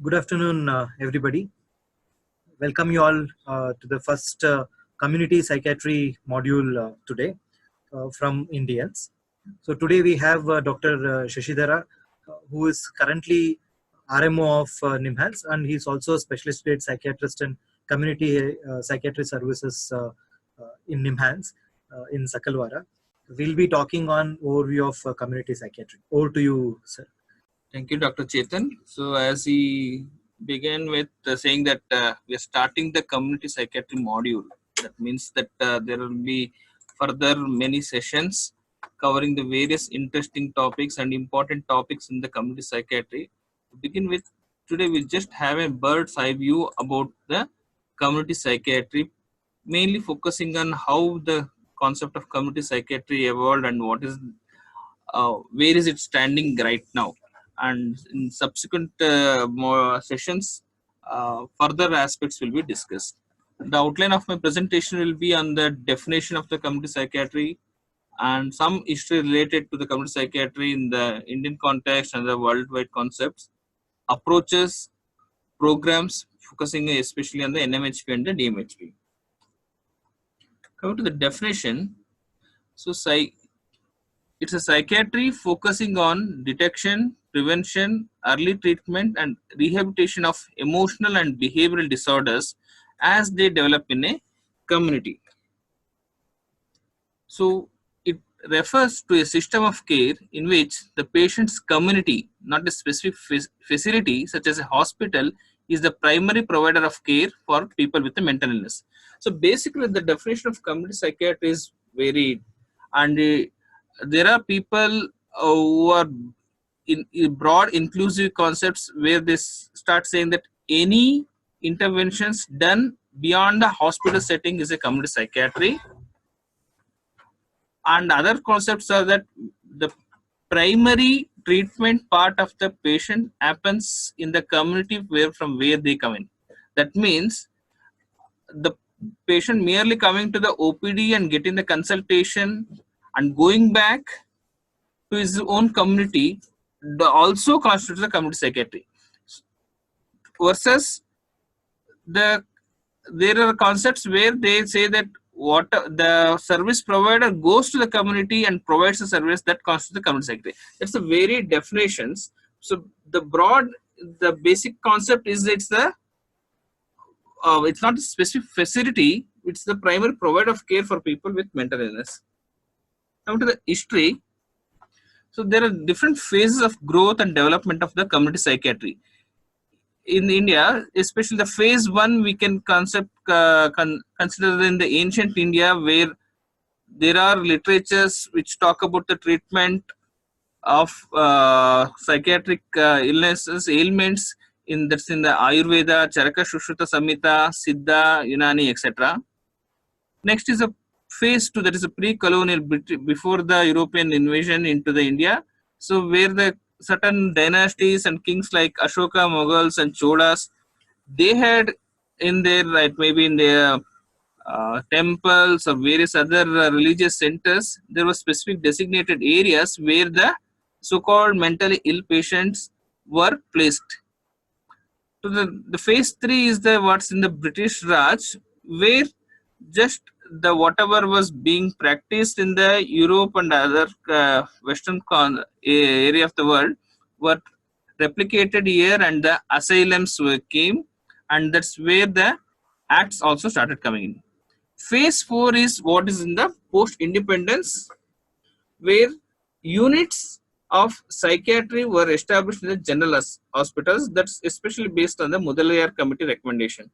Good afternoon, everybody. Welcome you all to the first community psychiatry module today from Indians. So today we have Dr. Shashidhara, who is currently RMO of NIMHANS, and he's also a specialist grade psychiatrist and community psychiatry services in NIMHANS in Sakalwara. We'll be talking on overview of community psychiatry. Over to you, sir. Thank you, Dr. Chetan. So as he began with saying that we are starting the community psychiatry module, that means that there will be further many sessions covering the various interesting topics and important topics in the community psychiatry. To begin with, today we just have a bird's eye view about the community psychiatry, mainly focusing on how the concept of community psychiatry evolved and what is where is it standing right now. And in subsequent more sessions, further aspects will be discussed. The outline of my presentation will be on the definition of the community psychiatry and some history related to the community psychiatry in the Indian context and the worldwide concepts, approaches, programs, focusing especially on the NMHP and the DMHP. Coming to the definition, so it's a psychiatry focusing on detection, prevention, early treatment, and rehabilitation of emotional and behavioral disorders as they develop in a community. So it refers to a system of care in which the patient's community, not a specific facility such as a hospital, is the primary provider of care for people with a mental illness. So basically the definition of community psychiatry is varied, and there are people who are in broad inclusive concepts where they start saying that any interventions done beyond the hospital setting is a community psychiatry, and other concepts are that the primary treatment part of the patient happens in the community from where they come in. That means the patient merely coming to the OPD and getting the consultation and going back to his own community also constitutes the community psychiatry. Versus there are concepts where they say that what the service provider goes to the community and provides a service that constitutes the community psychiatry. That's the varied definitions. So the basic concept is it's not a specific facility, it's the primary provider of care for people with mental illness. Now to the history. So there are different phases of growth and development of the community psychiatry. In India, especially the phase one, we can consider in the ancient India, where there are literatures which talk about the treatment of psychiatric ailments that's in the Ayurveda, Charaka Sushruta Samhita, Siddha, Unani, etc. Next is a phase two, that is a pre-colonial, before the European invasion into the India. So where the certain dynasties and kings like Ashoka, Mughals and Cholas, they had in their, maybe in their temples or various other religious centers, there were specific designated areas where the so-called mentally ill patients were placed. So the phase three is what's in the British Raj, where just the whatever was being practiced in the Europe and other Western area of the world were replicated here, and the asylums came, and that's where the acts also started coming in. Phase 4 is what is in the post-independence, where units of psychiatry were established in the general hospitals. That's especially based on the Mudaliar Committee recommendation.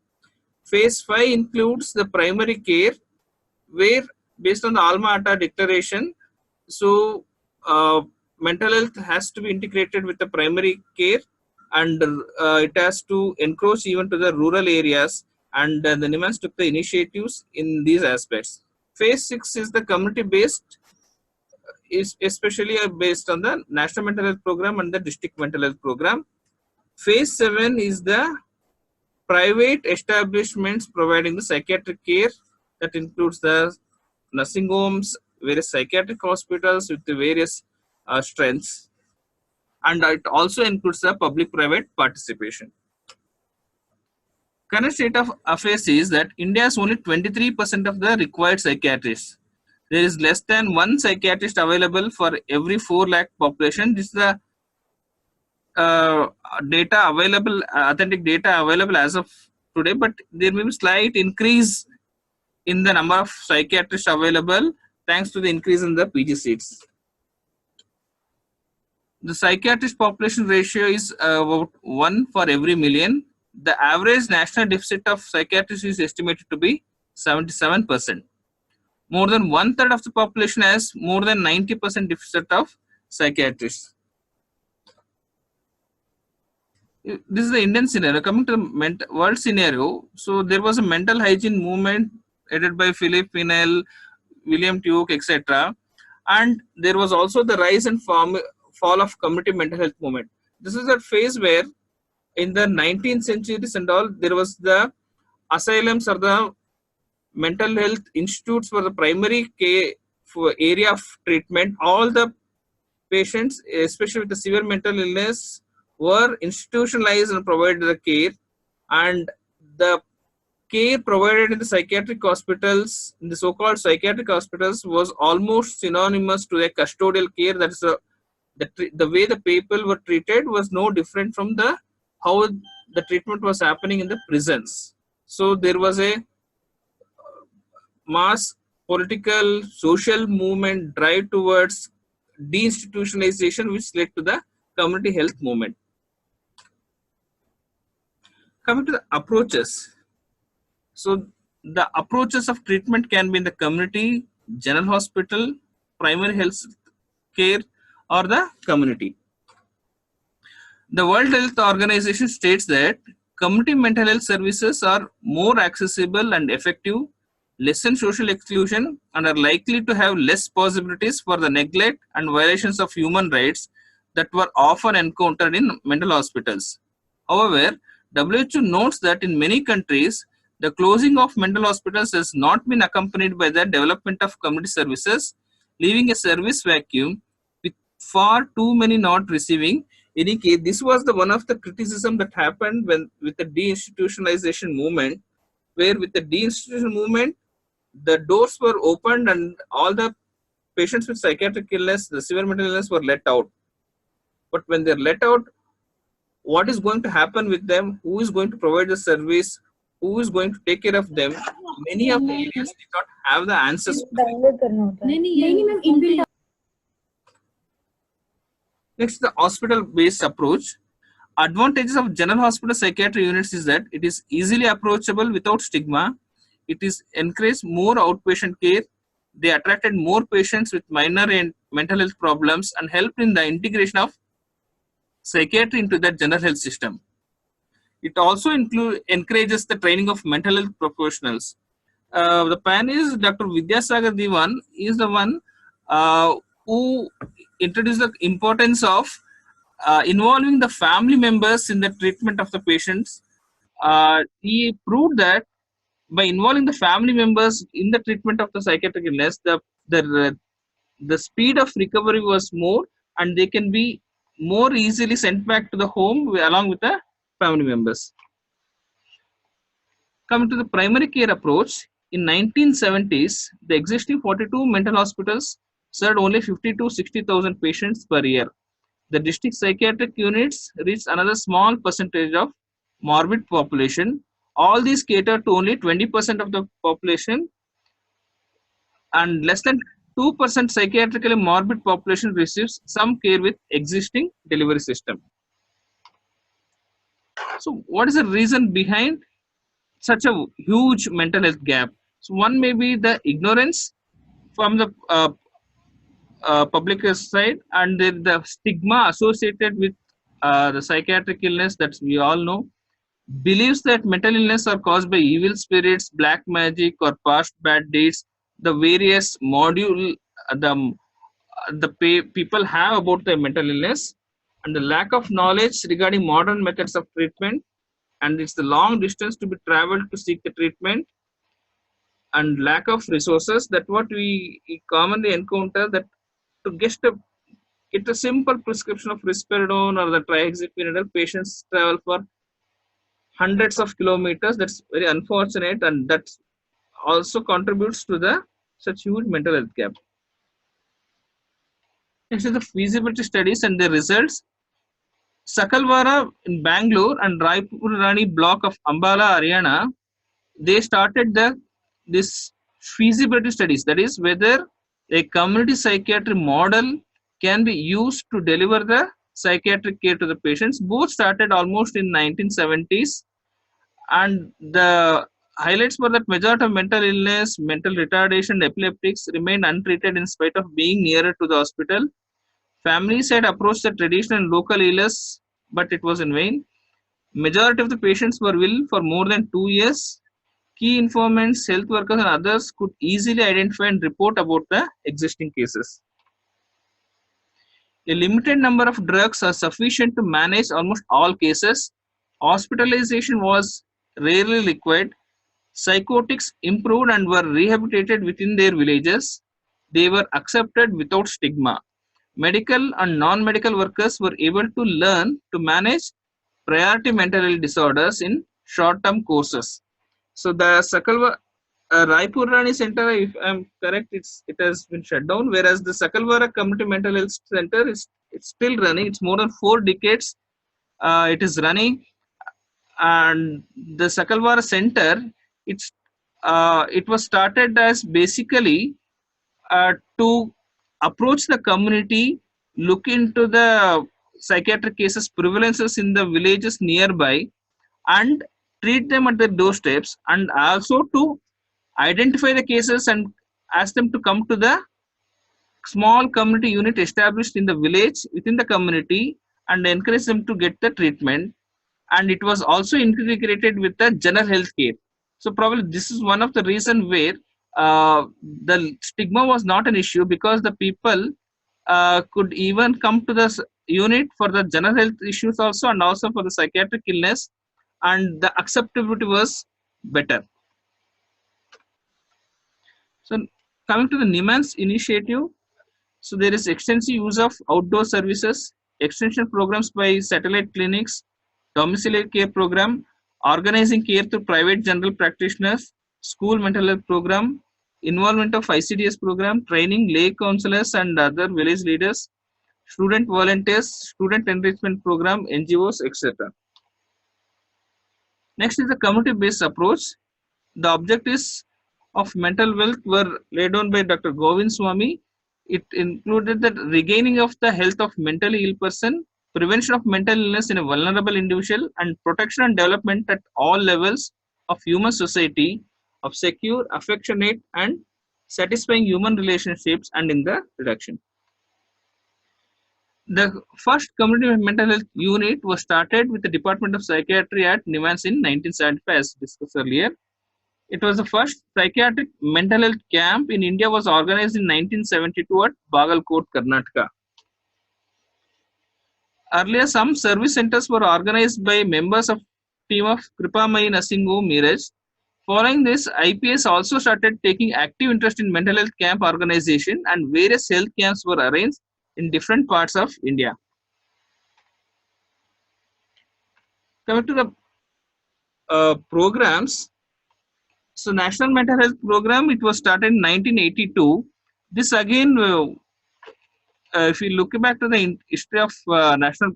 Phase 5 includes the primary care, where based on the Alma Ata declaration, so mental health has to be integrated with the primary care, and it has to encroach even to the rural areas, and the NIMHANS took the initiatives in these aspects. Phase 6 is the community based, is especially based on the National Mental Health Program and the District Mental Health Program. Phase 7 is the private establishments providing the psychiatric care, that includes the nursing homes, various psychiatric hospitals with the various strengths, and it also includes the public-private participation. Current state of affairs is that India has only 23% of the required psychiatrists. There is less than one psychiatrist available for every 4 lakh population. This is the data available, authentic data available as of today, but there may be slight increase in the number of psychiatrists available thanks to the increase in the PG seats. The psychiatrist population ratio is about 1 for every million. The average national deficit of psychiatrists is estimated to be 77%. More than 1/3 of the population has more than 90% deficit of psychiatrists. This is the Indian scenario. Coming to the world scenario, so there was a mental hygiene movement headed by Philip Pinel, William Tuke, etc. And there was also the rise and fall of community mental health movement. This is a phase where in the 19th centuries and all, there was the asylums or the mental health institutes for the primary care for area of treatment. All the patients, especially with the severe mental illness, were institutionalized and provided the care, and the care provided in the psychiatric hospitals, in the so-called psychiatric hospitals, was almost synonymous to a custodial care. That is the way the people were treated was no different from the how the treatment was happening in the prisons. So there was a mass political social movement drive towards deinstitutionalization, which led to the community health movement. Coming to the approaches, so the approaches of treatment can be in the community, general hospital, primary health care, or the community. The World Health Organization states that community mental health services are more accessible and effective, lessen social exclusion, and are likely to have less possibilities for the neglect and violations of human rights that were often encountered in mental hospitals. However, WHO notes that in many countries, the closing of mental hospitals has not been accompanied by the development of community services, leaving a service vacuum with far too many not receiving any case. This was the one of the criticism that happened when with the deinstitutionalization movement, where with the deinstitutionalization movement, the doors were opened and all the patients with psychiatric illness, the severe mental illness, were let out. But when they're let out, what is going to happen with them? Who is going to provide the service? Who is going to take care of them? Many of the areas did not have the answers. Next, the hospital-based approach. Advantages of general hospital psychiatry units is that it is easily approachable without stigma. It is encouraged more outpatient care. They attracted more patients with minor and mental health problems and helped in the integration of psychiatry into the general health system. It also encourages the training of mental health professionals. The pioneer, Dr. Vidyasagar Diwan, is the one who introduced the importance of involving the family members in the treatment of the patients. He proved that by involving the family members in the treatment of the psychiatric illness, the speed of recovery was more, and they can be more easily sent back to the home along with the family members. Coming to the primary care approach, in 1970s, the existing 42 mental hospitals served only 50 to 60,000 patients per year. The district psychiatric units reached another small percentage of morbid population. All these cater to only 20% of the population, and less than 2% psychiatrically morbid population receives some care with existing delivery system. So what is the reason behind such a huge mental health gap? So one may be the ignorance from the public side, and the stigma associated with the psychiatric illness that we all know. Believes that mental illness are caused by evil spirits, black magic, or past bad deeds. The various module people have about the mental illness, and the lack of knowledge regarding modern methods of treatment, and it's the long distance to be traveled to seek the treatment, and lack of resources. That what we commonly encounter, that to get a simple prescription of risperidone or the triazepam, patients travel for hundreds of kilometers. That's very unfortunate, and that also contributes to the such huge mental health gap. Next is the feasibility studies and the results. Sakalwara in Bangalore and Raipur Rani block of Ambala, Haryana, they started this feasibility studies. That is whether a community psychiatry model can be used to deliver the psychiatric care to the patients. Both started almost in 1970s, and the highlights were that majority of mental illness, mental retardation, epileptics remained untreated in spite of being nearer to the hospital. Families had approached the traditional and local healers, but it was in vain. Majority of the patients were ill for more than 2 years. Key informants, health workers, and others could easily identify and report about the existing cases. A limited number of drugs are sufficient to manage almost all cases. Hospitalization was rarely required. Psychotics improved and were rehabilitated within their villages. They were accepted without stigma. Medical and non-medical workers were able to learn to manage priority mental health disorders in short-term courses. So the Raipur Rani Center, if I'm correct, it has been shut down. Whereas the Sakalwara Community Mental Health Center it's still running. It's more than 4 decades. It is running, and the Sakalwara Center, it was started as basically to approach the community, look into the psychiatric cases prevalences in the villages nearby, and treat them at their doorsteps, and also to identify the cases and ask them to come to the small community unit established in the village within the community and encourage them to get the treatment. And it was also integrated with the general health care. So probably this is one of the reason where the stigma was not an issue, because the people could even come to the unit for the general health issues also, and also for the psychiatric illness, and the acceptability was better. So coming to the NIMHANS initiative, so there is extensive use of outdoor services, extension programs by satellite clinics, domiciliary care program, organizing care through private general practitioners, school mental health program, involvement of ICDS program, training lay counselors and other village leaders, student volunteers, student enrichment program, NGOs, etc. Next is the community-based approach. The objectives of mental wealth were laid down by Dr. Govind Swami. It included the regaining of the health of mentally ill person, prevention of mental illness in a vulnerable individual, and protection and development at all levels of human society of secure, affectionate, and satisfying human relationships, and in the reduction. The first community mental health unit was started with the Department of Psychiatry at NIMHANS in 1975, as discussed earlier. It was the first psychiatric mental health camp in India, was organized in 1972 at Bagalkot, Karnataka. Earlier, some service centers were organized by members of team of Kripamayi Nursing Home, Meerut. Following this, IPS also started taking active interest in mental health camp organization, and various health camps were arranged in different parts of India. Coming to the programs, so National Mental Health Program, it was started in 1982. This again, if you look back to the history of National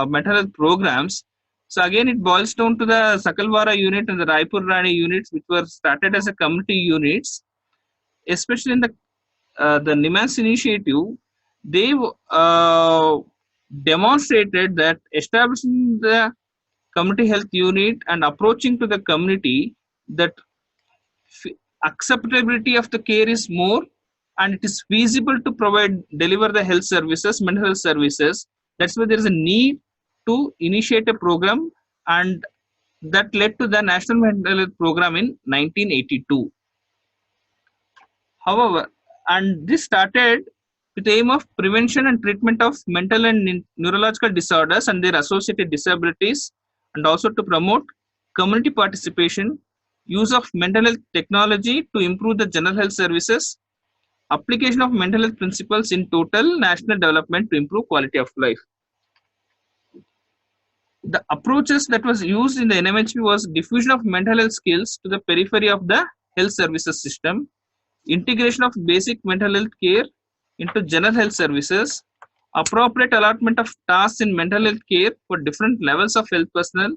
Mental Health Programs, so again it boils down to the Sakalwara unit and the Raipur Rani units, which were started as a community units, especially in the NIMHANS initiative. They demonstrated that establishing the community health unit and approaching to the community, that acceptability of the care is more, and it is feasible to deliver the health services, mental health services. That's why there is a need to initiate a program, and that led to the National Mental Health Program in 1982. However, and this started with the aim of prevention and treatment of mental and neurological disorders and their associated disabilities, and also to promote community participation, use of mental health technology to improve the general health services, application of mental health principles in total national development to improve quality of life. The approaches that was used in the NMHP was diffusion of mental health skills to the periphery of the health services system, integration of basic mental health care into general health services, appropriate allotment of tasks in mental health care for different levels of health personnel,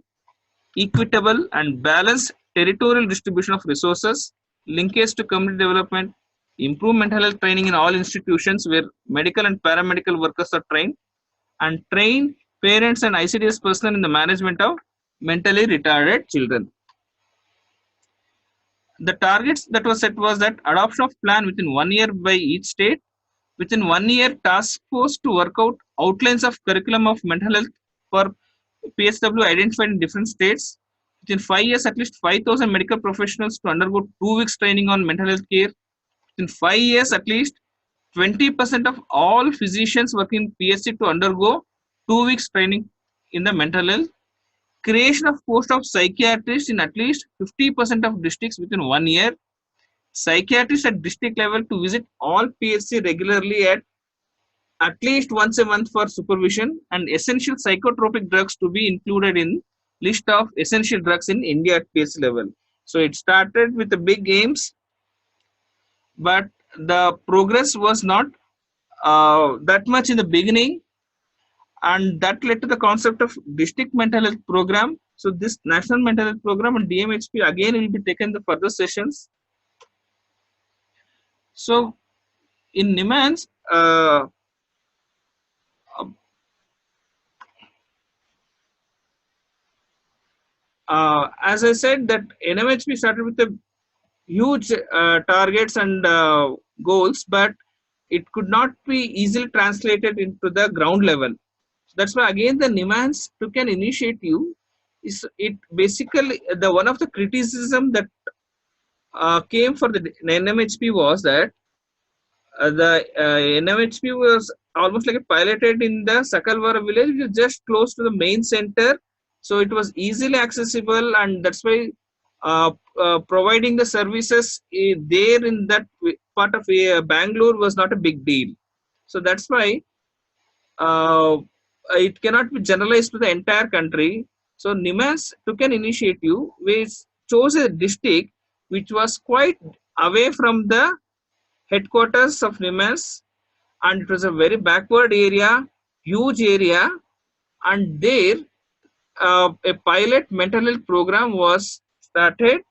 equitable and balanced territorial distribution of resources, linkage to community development, improve mental health training in all institutions where medical and paramedical workers are trained, and train parents and ICDS personnel in the management of mentally retarded children. The targets that was set was that adoption of plan within 1 year by each state, within 1 year task force to work out outlines of curriculum of mental health for PSW identified in different states, within 5 years at least 5,000 medical professionals to undergo 2 weeks training on mental health care, within 5 years at least 20% of all physicians working in PSC to undergo 2 weeks training in the mental health, creation of post of psychiatrists in at least 50% of districts within 1 year, psychiatrists at district level to visit all PSC regularly at least once a month for supervision, and essential psychotropic drugs to be included in list of essential drugs in India at PSC level. So it started with the big aims, but the progress was not that much in the beginning, and that led to the concept of district mental health program. So this national mental health program and DMHP again will be taken in the further sessions. So in NIMANS, as I said, that NMHP started with the huge targets and goals, but it could not be easily translated into the ground level. So that's why again the NIMANS took an initiative. Is it basically the one of the criticism that came for the NMHP was that the NMHP was almost like a piloted in the Sakalwara village, which is just close to the main center, so it was easily accessible, and that's why providing the services there in that part of Bangalore was not a big deal. So that's why uh, it cannot be generalized to the entire country. So NIMAS took an initiative which chose a district which was quite away from the headquarters of NIMAS, and it was a very backward area, huge area, and there a pilot mental health program was started,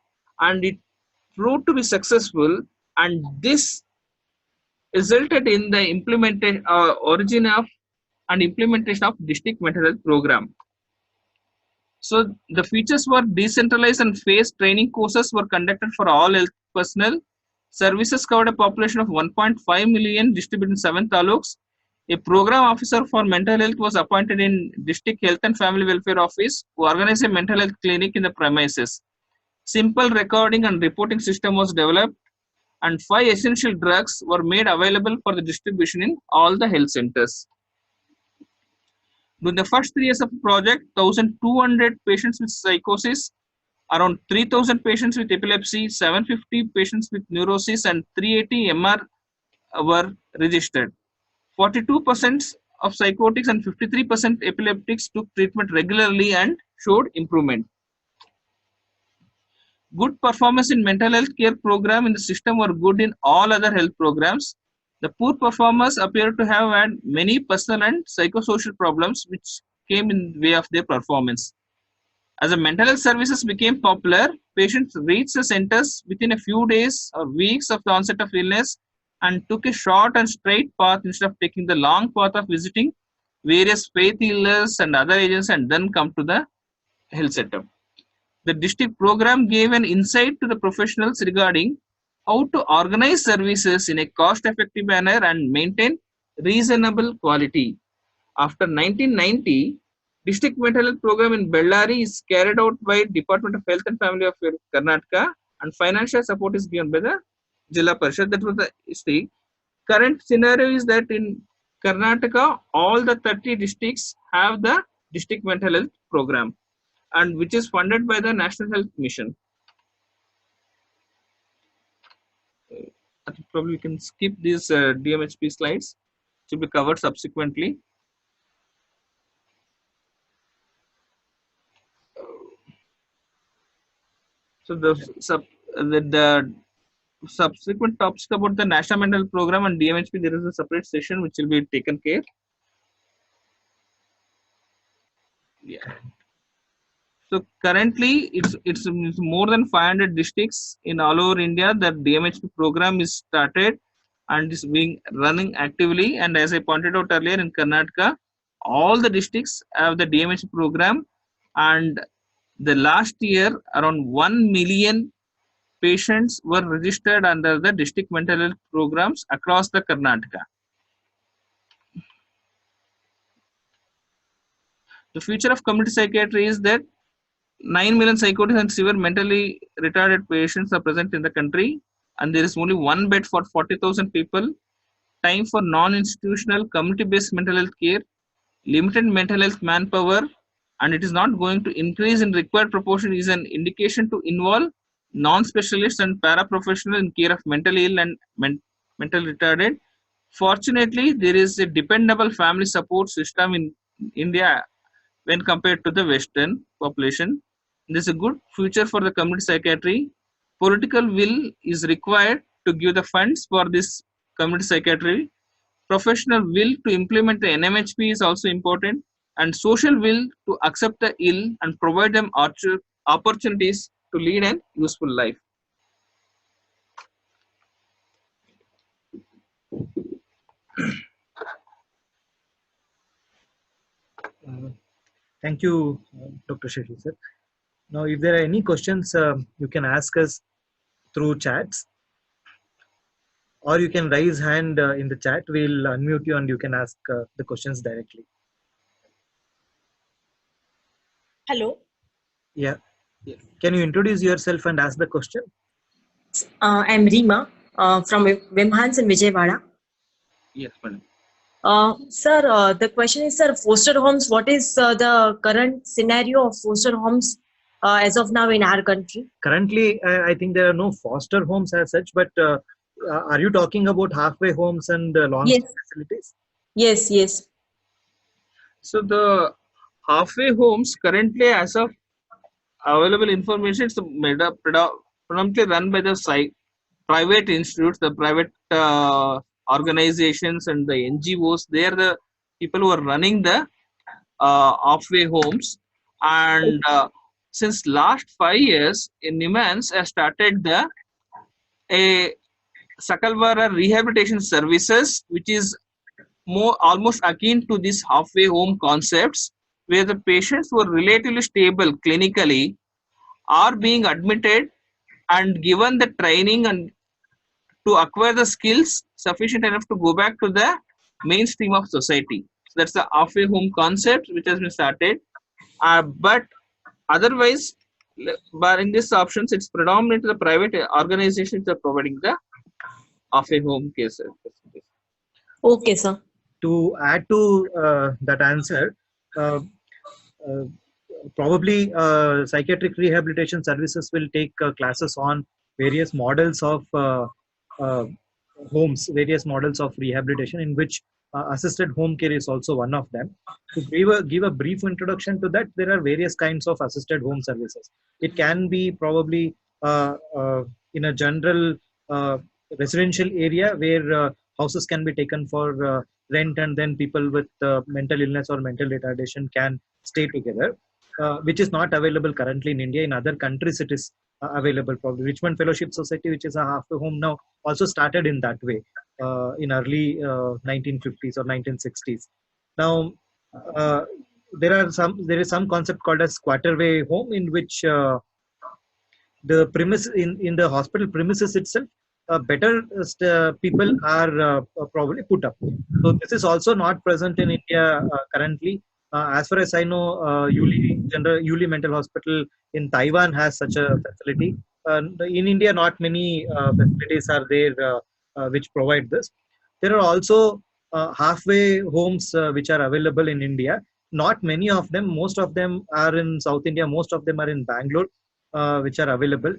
and it proved to be successful, and this resulted in the implementation origin of and implementation of district mental health program. So the features were decentralized and phased training courses were conducted for all health personnel. Services covered a population of 1.5 million distributed in 7 taluks. A program officer for mental health was appointed in District Health and Family Welfare Office who organized a mental health clinic in the premises. Simple recording and reporting system was developed, and 5 essential drugs were made available for the distribution in all the health centers. During the first 3 years of the project, 1,200 patients with psychosis, around 3,000 patients with epilepsy, 750 patients with neurosis, and 380 MR were registered. 42% of psychotics and 53% epileptics took treatment regularly and showed improvement. Good performance in mental health care program in the system were good in all other health programs. The poor performers appear to have had many personal and psychosocial problems which came in the way of their performance. As the mental health services became popular, patients reached the centers within a few days or weeks of the onset of illness and took a short and straight path instead of taking the long path of visiting various faith healers and other agents and then come to the health setup. The district program gave an insight to the professionals regarding how to organize services in a cost-effective manner and maintain reasonable quality. After 1990, district mental health program in Bellary is carried out by Department of Health and Family Affairs Karnataka, and financial support is given by the Jilla Parishad. That was the history. Current scenario is that in Karnataka, all the 30 districts have the district mental health program, and which is funded by the National Health Mission. I think probably we can skip these DMHP slides. It will be covered subsequently. So the subsequent topics about the National Mental Program and DMHP, there is a separate session which will be taken care. Yeah. So currently, it's more than 500 districts in all over India that DMHP program is started and is being running actively. And as I pointed out earlier, in Karnataka, all the districts have the DMHP program. And the last year, around 1 million patients were registered under the district mental health programs across the Karnataka. The future of community psychiatry is that 9 million psychotic and severe mentally retarded patients are present in the country, and there is only one bed for 40,000 people. Time for non-institutional community-based mental health care, limited mental health manpower, and it is not going to increase in required proportion is an indication to involve non-specialists and paraprofessionals in care of mentally ill and mental retarded. Fortunately, there is a dependable family support system in India when compared to the Western population. There's a good future for the community psychiatry. Political will is required to give the funds for this community psychiatry. Professional will to implement the NMHP is also important, and social will to accept the ill and provide them opportunities to lead an useful life. Thank you, Dr. Shashi sir. Now, if there are any questions, you can ask us through chats, or you can raise hand in the chat. We'll unmute you and you can ask the questions directly. Hello. Yeah. Can you introduce yourself and ask the question? I'm Rima from Vimhans in Vijayawada. Yes, madam. Sir, the question is, sir, foster homes, what is the current scenario of foster homes as of now in our country? Currently, I think there are no foster homes as such, but are you talking about halfway homes and long-stay facilities? Yes, yes. So the halfway homes currently, as of available information, it's predominantly run by the private institutes, the private organizations and the NGOs. They are the people who are running the halfway homes. And since last 5 years, in Nimans has started a Sakalvara rehabilitation services, which is almost akin to these halfway home concepts, where the patients who are relatively stable clinically are being admitted and given the training and to acquire the skills sufficient enough to go back to the mainstream of society. So that's the halfway home concept which has been started. But otherwise, barring these options, it's predominantly the private organizations that are providing the halfway home cases. Okay, sir. To add to that answer, probably psychiatric rehabilitation services will take classes on various models of homes, various models of rehabilitation, in which assisted home care is also one of them. To give a brief introduction to that, there are various kinds of assisted home services. It can be probably in a general residential area where houses can be taken for rent, and then people with mental illness or mental retardation can stay together, which is not available currently in India. In other countries, it is available. Probably Richmond Fellowship Society, which is a halfway home now, also started in that way in early 1950s or 1960s. Now, there is some concept called as quarterway home, in which the premise in the hospital premises itself, better people are probably put up. So this is also not present in India currently. As far as I know, Yuli Mental Hospital in Taiwan has such a facility. In India, not many facilities are there which provide this. There are also halfway homes which are available in India. Not many of them. Most of them are in South India. Most of them are in Bangalore, which are available.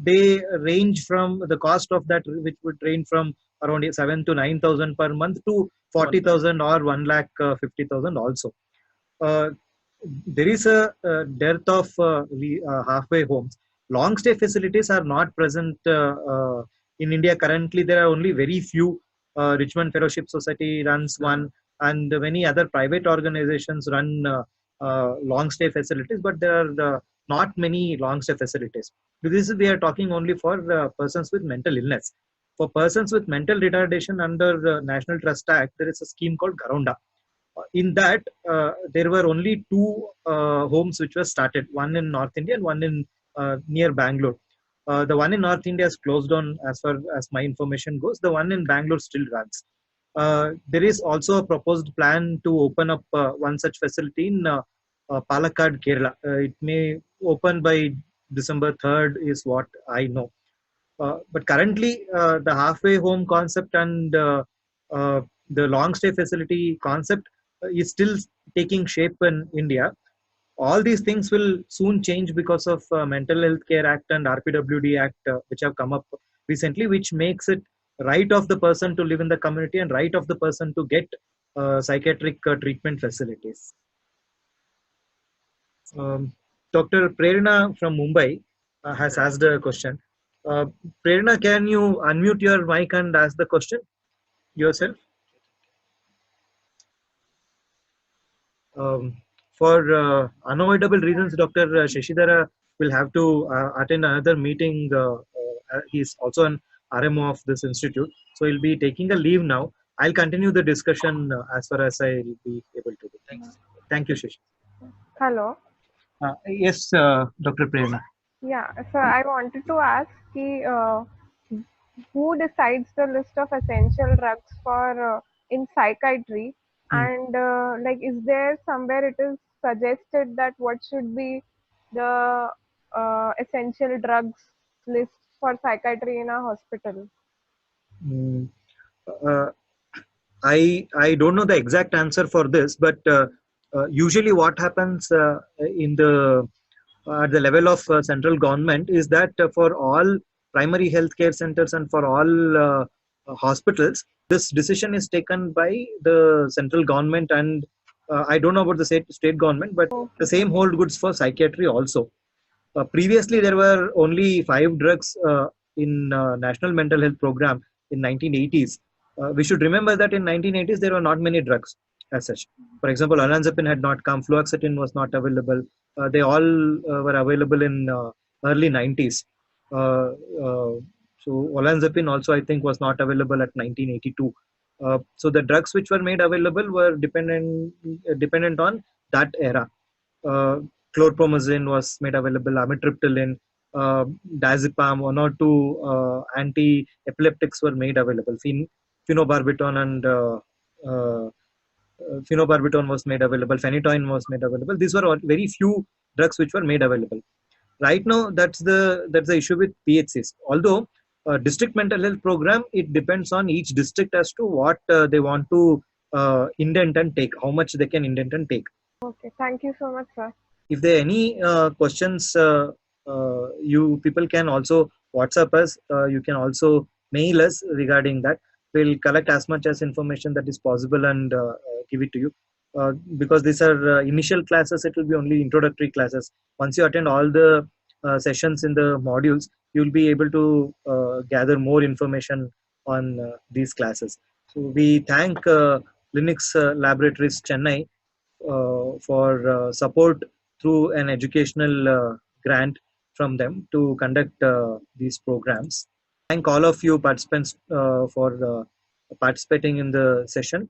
They range from the cost of that, which would range from around 7 to 9,000 per month to 40,000 or 1,50,000 also. There is a dearth of halfway homes. long stay facilities are not present in India currently. There are only very few. Richmond Fellowship Society runs one, and many other private organizations run long stay facilities, but there are not many long stay facilities. This is, we are talking only for persons with mental illness. For persons with mental retardation under the National Trust Act, there is a scheme called Garonda. In that, there were only two homes which were started, one in North India and one in near Bangalore. The one in North India is closed down as far as my information goes. The one in Bangalore still runs. There is also a proposed plan to open up one such facility in Palakkad, Kerala. It may open by December 3rd, is what I know. But currently, the halfway home concept and uh, the long stay facility concept is still taking shape in India. All these things will soon change because of Mental Health Care Act and RPWD Act, which have come up recently, which makes it right of the person to live in the community and right of the person to get psychiatric treatment facilities. Dr. Prerna from Mumbai has asked a question. Prerna, can you unmute your mic and ask the question yourself? For unavoidable reasons, Dr. Shashidhara will have to attend another meeting. He's also an RMO of this institute, so he'll be taking a leave now. I'll continue the discussion as far as I'll be able to do. Thanks. Thank you, Shashi. Hello. Yes, Dr. Prerna. Yeah, so I wanted to ask who decides the list of essential drugs for in psychiatry, and like, is there somewhere it is suggested that what should be the essential drugs list for psychiatry in a hospital? Mm, uh, I don't know the exact answer for this, but usually what happens in the at the level of central government is that for all primary healthcare centers and for all hospitals, this decision is taken by the central government, and I don't know about the state government, but the same hold goods for psychiatry also. Previously, there were only 5 drugs in National Mental Health Program in 1980s. We should remember that in 1980s there were not many drugs as such. For example, olanzapine had not come, fluoxetine was not available. They all were available in early 90s. Uh, uh, so olanzapine also, I think, was not available at 1982. So the drugs which were made available were dependent on that era. Uh, Chlorpromazine was made available, amitriptyline, diazepam, one or two anti-epileptics were made available. Phenobarbital and phenobarbital was made available. Phenytoin was made available. These were all very few drugs which were made available. Right now, that's the issue with PHCs. Although district mental health program, it depends on each district as to what they want to indent and take, how much they can indent and take. Okay, thank you so much, sir. If there are any questions, you people can also WhatsApp us. You can also mail us regarding that. We'll collect as much as information that is possible and give it to you. Because these are initial classes, it will be only introductory classes. Once you attend all the sessions in the modules, you'll be able to gather more information on these classes. So we thank Linux Laboratories Chennai for support through an educational grant from them to conduct these programs. Thank all of you participants for participating in the session.